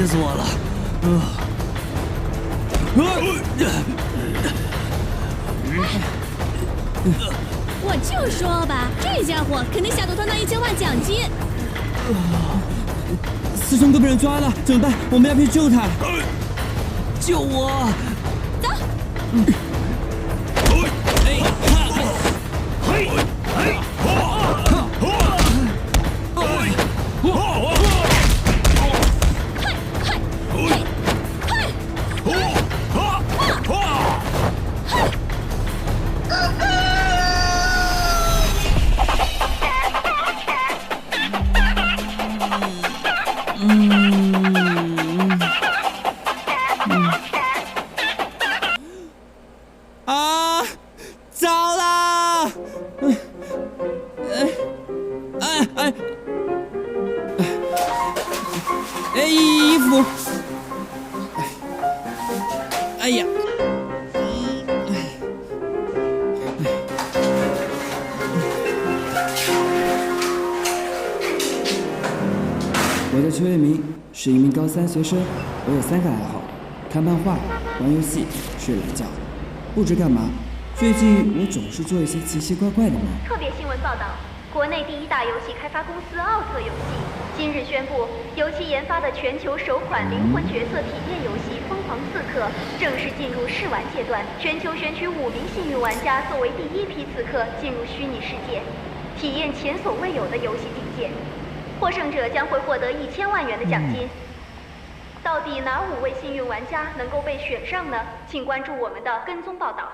气死我了！我就说吧，这家伙肯定想夺他那1000万奖金。师兄都被人抓了，怎么办？我们要不去救他？救我！走。糟了！衣服！哎呀！我叫邱彦明，是一名高3学生。我有3个爱好：看漫画、玩游戏、睡懒觉。不知干嘛，最近我总是做一些奇奇怪怪的梦。特别新闻报道：国内第1大游戏开发公司奥特游戏今日宣布，由其研发的全球首款灵魂角色体验游戏《疯狂刺客》正式进入试玩阶段，全球选取5名幸运玩家作为第1批刺客进入虚拟世界，体验前所未有的游戏境界。获胜者将会获得1000万元的奖金。到底哪5位幸运玩家能够被选上呢？请关注我们的跟踪报道。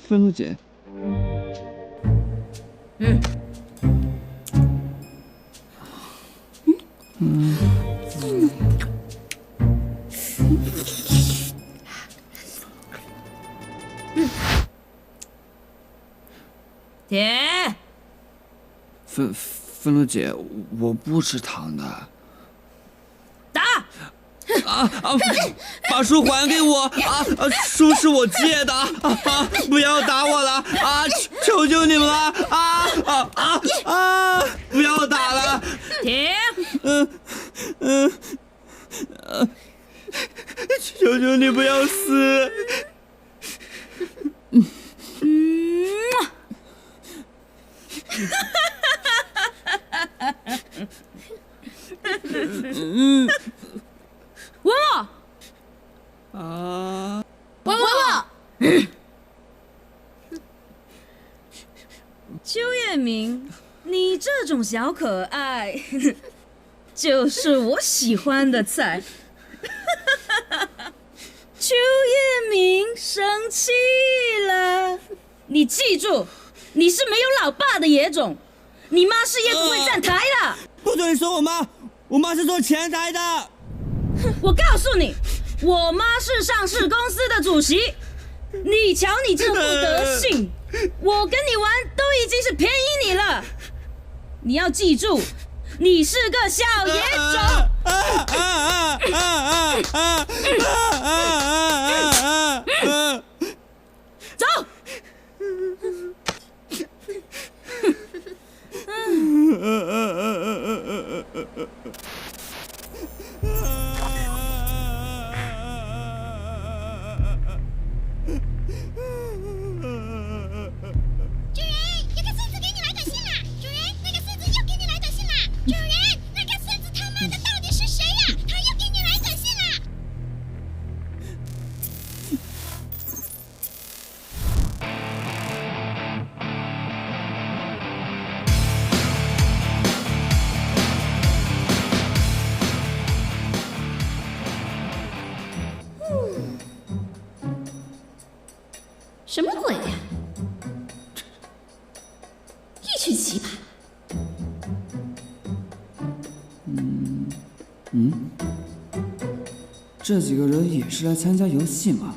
愤怒姐。甜。愤怒姐，我不吃糖的。打！把书还给我！书是我借的！不要打我了！求求你们了！不要打了！停！求求你不要撕！文我！文我！邱彦明，你这种小可爱，就是我喜欢的菜。邱彦明生气了，你记住，你是没有老爸的野种，你妈是夜总会站台的。不准你说我妈，我妈是做前台的。我告诉你，我妈是上市公司的主席。你瞧你这副德性，我跟你玩都已经是便宜你了。你要记住，你是个小野种。走。什么鬼呀？一群奇葩！这几个人也是来参加游戏吗？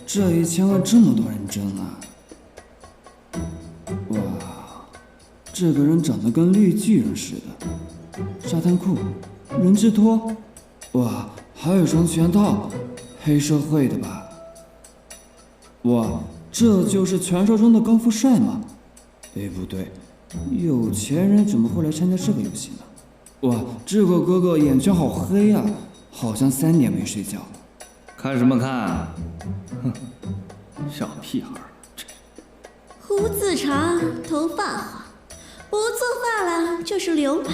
这1000万这么多人争啊！哇，这个人长得跟绿巨人似的，沙滩裤，人字拖，哇，还有一双拳套，黑社会的吧？哇，这就是传说中的高富帅吗？哎，不对，有钱人怎么会来参加这个游戏呢？哇，这个哥哥眼圈好黑啊，好像3年没睡觉。看什么看？哼，小屁孩。胡子长，头发黄，不做发廊就是流氓。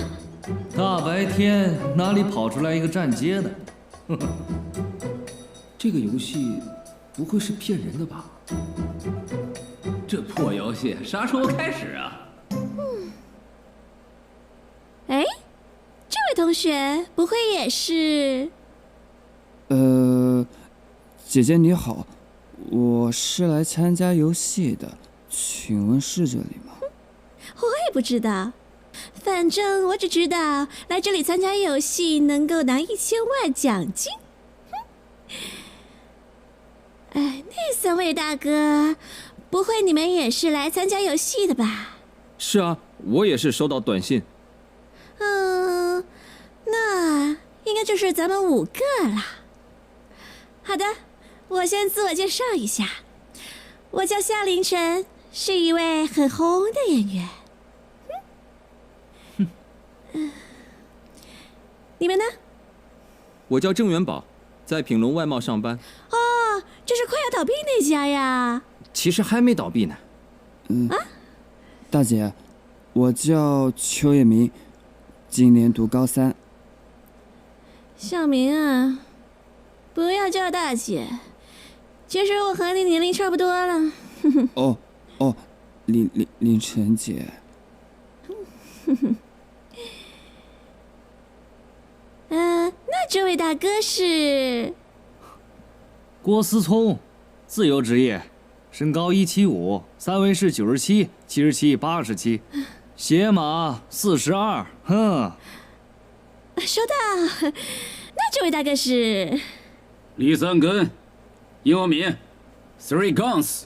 大白天哪里跑出来一个站街的？这个游戏不会是骗人的吧？这破游戏啥时候开始啊？哎，这位同学不会也是？姐姐你好，我是来参加游戏的，请问是这里吗？我也不知道，反正我只知道来这里参加游戏能够拿1000万奖金。哎，那3位大哥，不会你们也是来参加游戏的吧？是啊，我也是收到短信。那应该就是咱们5个啦。好的，我先自我介绍一下，我叫夏凌晨，是一位很红的演员。你们呢？我叫郑元宝，在品龙外贸上班。哦，这是快要倒闭那家呀？其实还没倒闭呢。大姐，我叫邱叶明，今年读高3。小明啊，不要叫大姐，其实我和你年龄差不多了。哦，凌晨姐。那这位大哥是？郭思聪，自由职业，身高175，三围是97、77、87，鞋码42。哼。收到。那这位大哥是？李三根，英文名 Three Guns。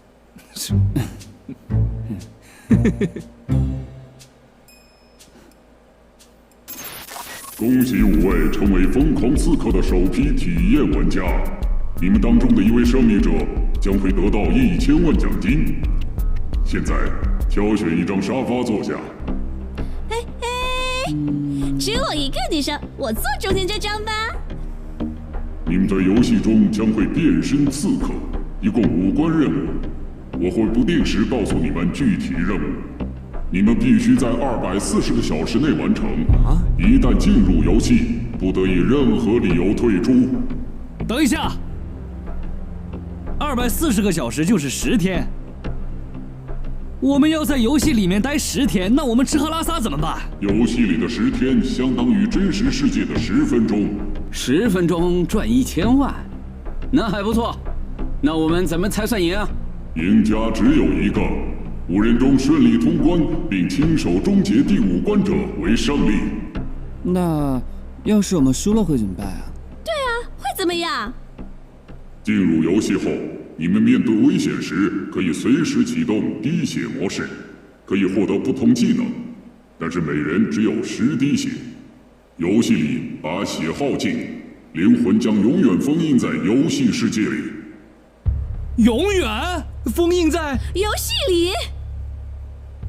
恭喜5位成为疯狂刺客的首批体验玩家，你们当中的一位胜利者将会得到1000万奖金。现在挑选一张沙发坐下。只有我一个女生，我坐中间这张吧。你们在游戏中将会变身刺客，一共5关任务，我会不定时告诉你们具体任务，你们必须在240个小时内完成。一旦进入游戏，不得以任何理由退出。等一下，240个小时就是10天。我们要在游戏里面待10天，那我们吃喝拉撒怎么办？游戏里的10天相当于真实世界的10分钟。10分钟赚1000万，那还不错。那我们怎么才算赢啊？赢家只有一个，5人中顺利通关并亲手终结第5关者为胜利。那要是我们输了会怎么办啊？对啊，会怎么样？进入游戏后，你们面对危险时可以随时启动滴血模式，可以获得不同技能，但是每人只有10滴血。游戏里把血耗尽，灵魂将永远封印在游戏世界里。永远封印在游戏里？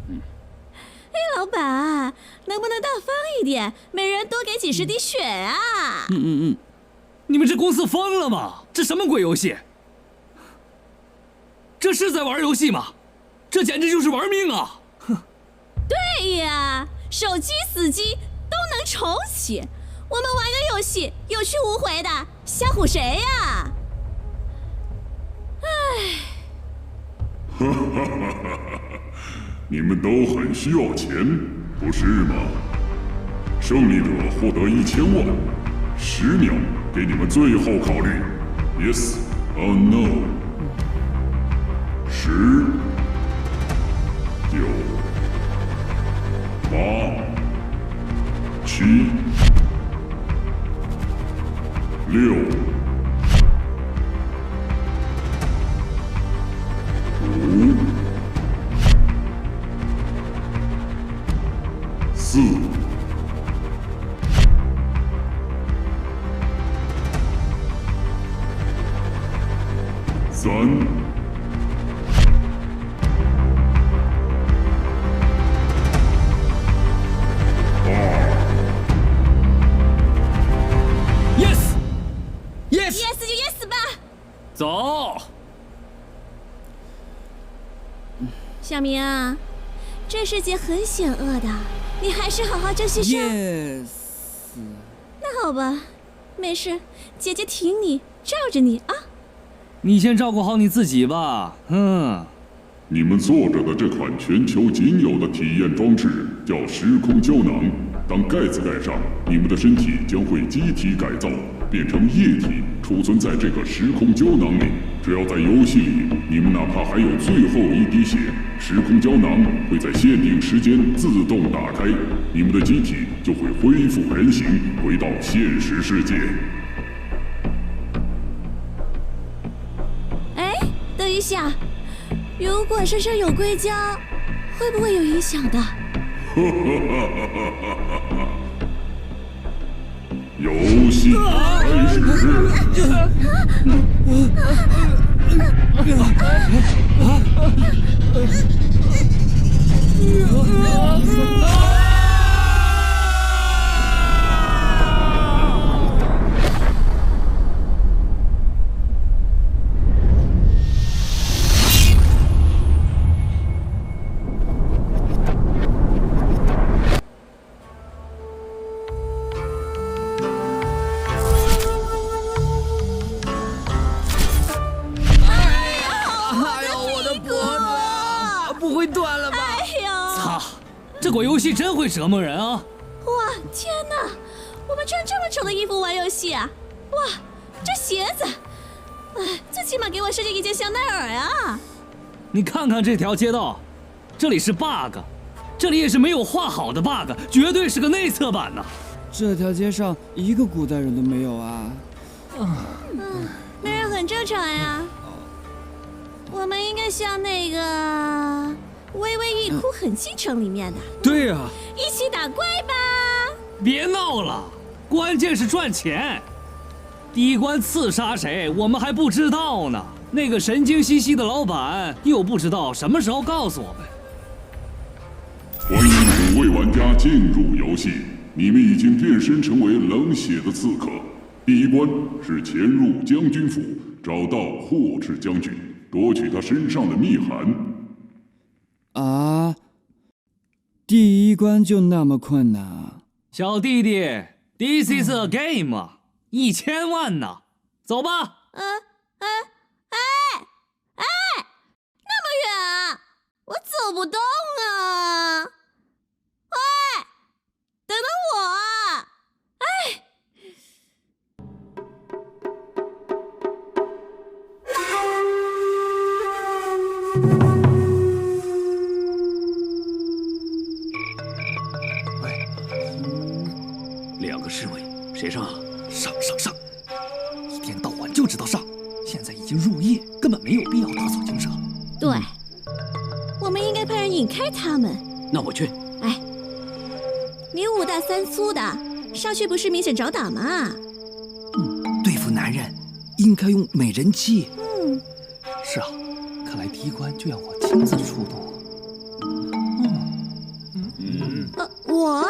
哎，老板，能不能大方一点，每人多给几10滴血啊？你们这公司疯了吗？这什么鬼游戏？这是在玩游戏吗？这简直就是玩命啊！对呀，手机死机都能重启，我们玩个游戏有去无回的，吓唬谁呀？你们都很需要钱，不是吗？胜利者获得1000万，10秒给你们最后考虑 ，Yes or No。10、9、8、7、6、3、Yes ，yes 就 yes 吧。走。小明啊，这世界很险恶的，你还是好好珍惜生。 Yes。那好吧，没事，姐姐挺你，罩着你啊。你先照顾好你自己吧。你们坐着的这款全球仅有的体验装置叫时空胶囊。当盖子盖上，你们的身体将会机体改造，变成液体，储存在这个时空胶囊里。只要在游戏里，你们哪怕还有最后一滴血，时空胶囊会在限定时间自动打开，你们的机体就会恢复人形，回到现实世界。哎，等一下，如果身上有硅胶，会不会有影响的？游戏开始。这款游戏真会折磨人啊！哇，天哪！我们穿这么丑的衣服玩游戏啊！哇，这鞋子，哎，最起码给我设计一件香奈儿啊！你看看这条街道，这里是 bug， 这里也是没有画好的 bug， 绝对是个内测版呐！这条街上一个古代人都没有啊！没人很正常呀。我们应该像那个《微微一哭很倾城》里面的。对呀，一起打怪吧！别闹了，关键是赚钱。第一关刺杀谁，我们还不知道呢。那个神经兮兮的老板又不知道什么时候告诉我们。欢迎5位玩家进入游戏，你们已经变身成为冷血的刺客。第一关是潜入将军府，找到霍赤将军，夺取他身上的密函。啊，第一关就那么困难啊？小弟弟 ，This is a game， 1000万呢，走吧。那么远啊，我走不动啊！喂，等等我啊！哎。2个侍卫，谁上啊？上！一天到晚就知道上，现在已经入夜，根本没有必要打草惊蛇。对，我们应该派人引开他们。那我去。哎，你5大3粗的，上去不是明显找打吗？对付男人应该用美人计。是啊，看来第一关就要我亲自出动。我？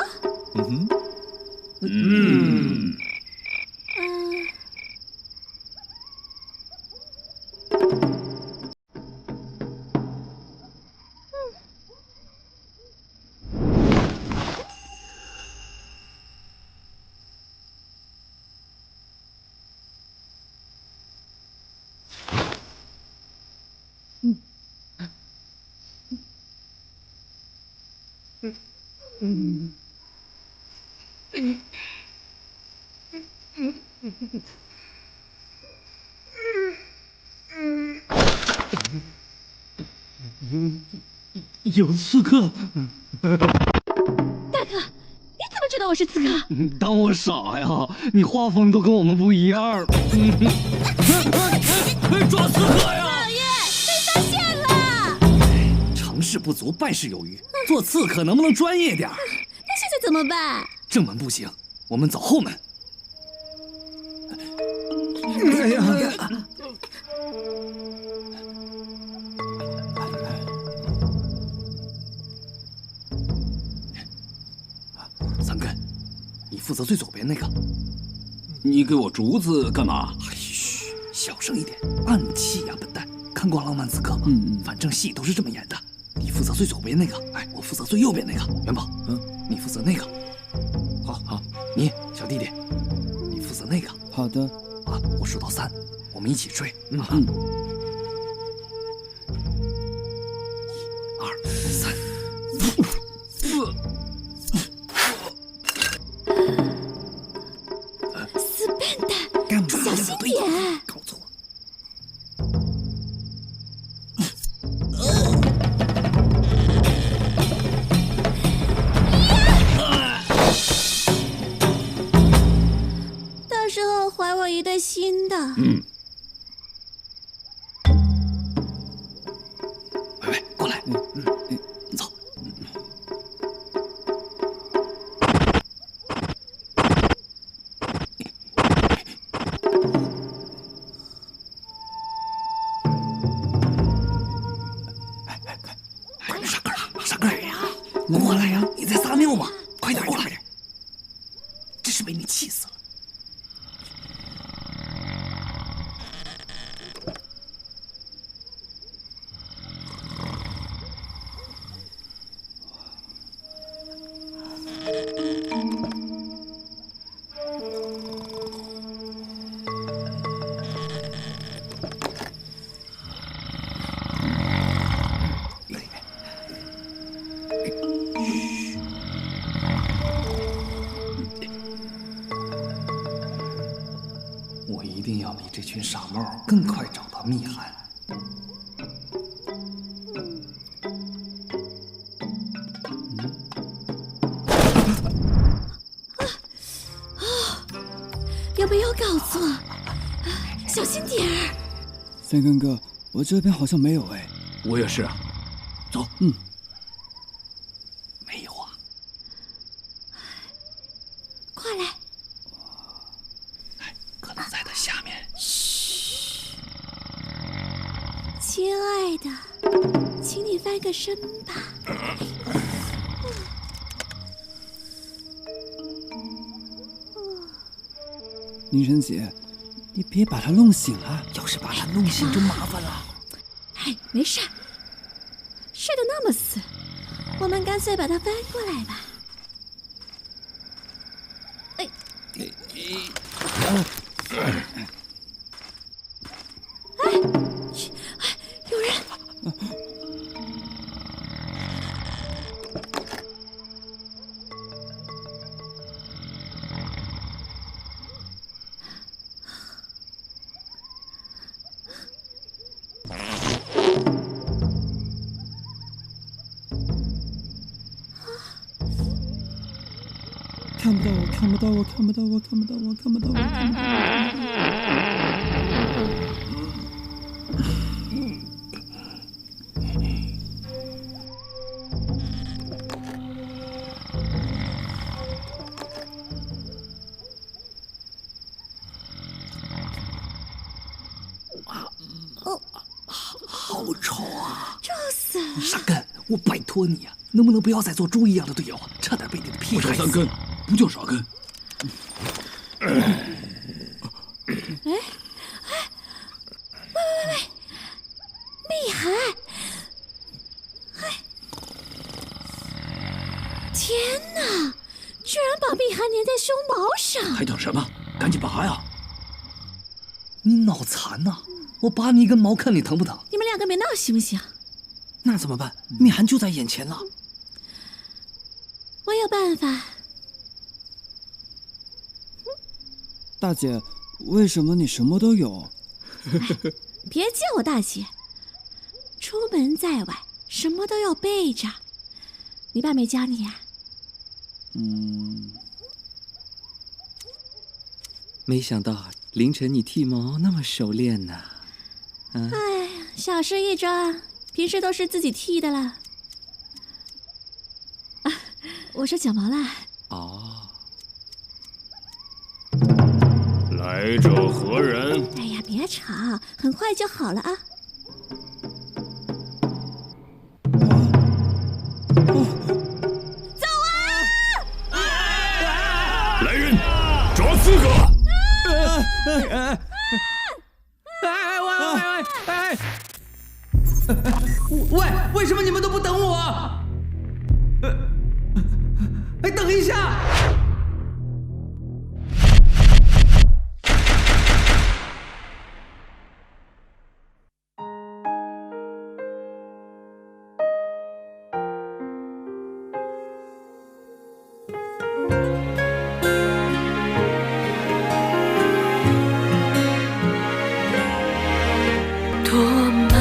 有刺客！大哥，你怎么知道我是刺客？当我傻呀？你画风都跟我们不一样。抓刺客呀！老爷，被发现了！成事不足，败事有余。做刺客能不能专业点？那现在怎么办？正门不行，我们走后门。负责最左边那个。你给我竹子干嘛？嘘，小声一点，暗器呀，笨蛋！看过《浪漫刺客》吗？反正戏都是这么演的。你负责最左边那个，哎，我负责最右边那个。元宝，你负责那个。好，你小弟弟，你负责那个。好的。啊，我数到3，我们一起吹。1、2、3。死笨蛋！干嘛？小心点！搞错。到时候还我一对新的。喂，过来。走。傻个儿呀，过来呀！你在撒尿吗？快点过来！真是被你气死了。我一定要比这群傻帽更快找到密函。有没有搞错？小心点儿！三根哥，我这边好像没有哎。我也是啊。走。没有啊。快来。可能在它下面。嘘，亲爱的，请你翻个身吧。凌晨姐，你别把他弄醒了。要是把他弄醒就麻烦了。哎，没事，睡得那么死，我们干脆把它翻过来吧。哎，有人！看不到我，看不到我，看不到我，看不到我，看不到我，看不到好丑啊！臭死了！傻根，我拜托你啊，能不能不要再做猪一样的队友啊？差点被你的屁害死。我叫三根，不叫傻根。喂，密函！天哪，居然把密函粘在胸毛上！还等什么？赶紧拔呀！你脑残呐！我拔你一根毛，看你疼不疼？你们两个别闹行不行？那怎么办？密函就在眼前了。我有办法。大姐，为什么你什么都有？别叫我大姐。出门在外，什么都要备着。你爸没教你呀？没想到凌晨你剃毛那么熟练呢。哎呀，小事一桩，平时都是自己剃的了。啊，我是脚毛啦。哦。来者何人？哎呀，别吵，很快就好了啊。来人！个！喂，为什么你们都不等我？哎，等一下！多慢，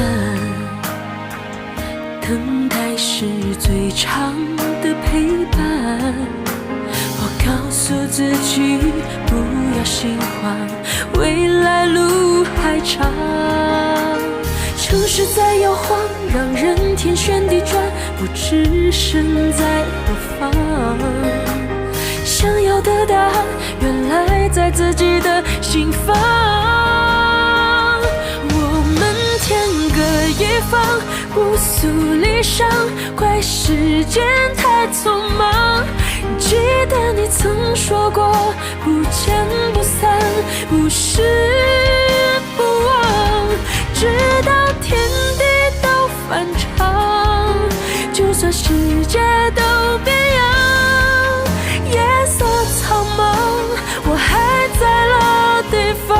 等待是最长的陪伴。我告诉自己不要心慌，未来路还长。城市在摇晃，让人天旋地转，不知身在何方。想要的答案，原来在自己的心房。天各一方，不诉离殇，怪时间太匆忙。记得你曾说过，不见不散，不是不忘。直到天地都反常，就算世界都变样，夜色苍茫，我还在老地方。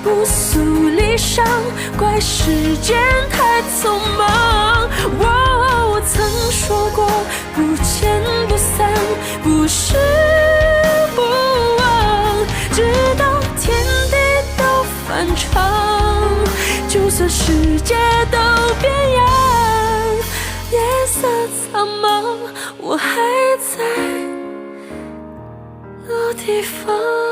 不诉离殇，怪时间太匆忙。我曾说过，不见不散，不是不忘。直到天地都反常，就算世界都变样，夜色苍茫，我还在老地方。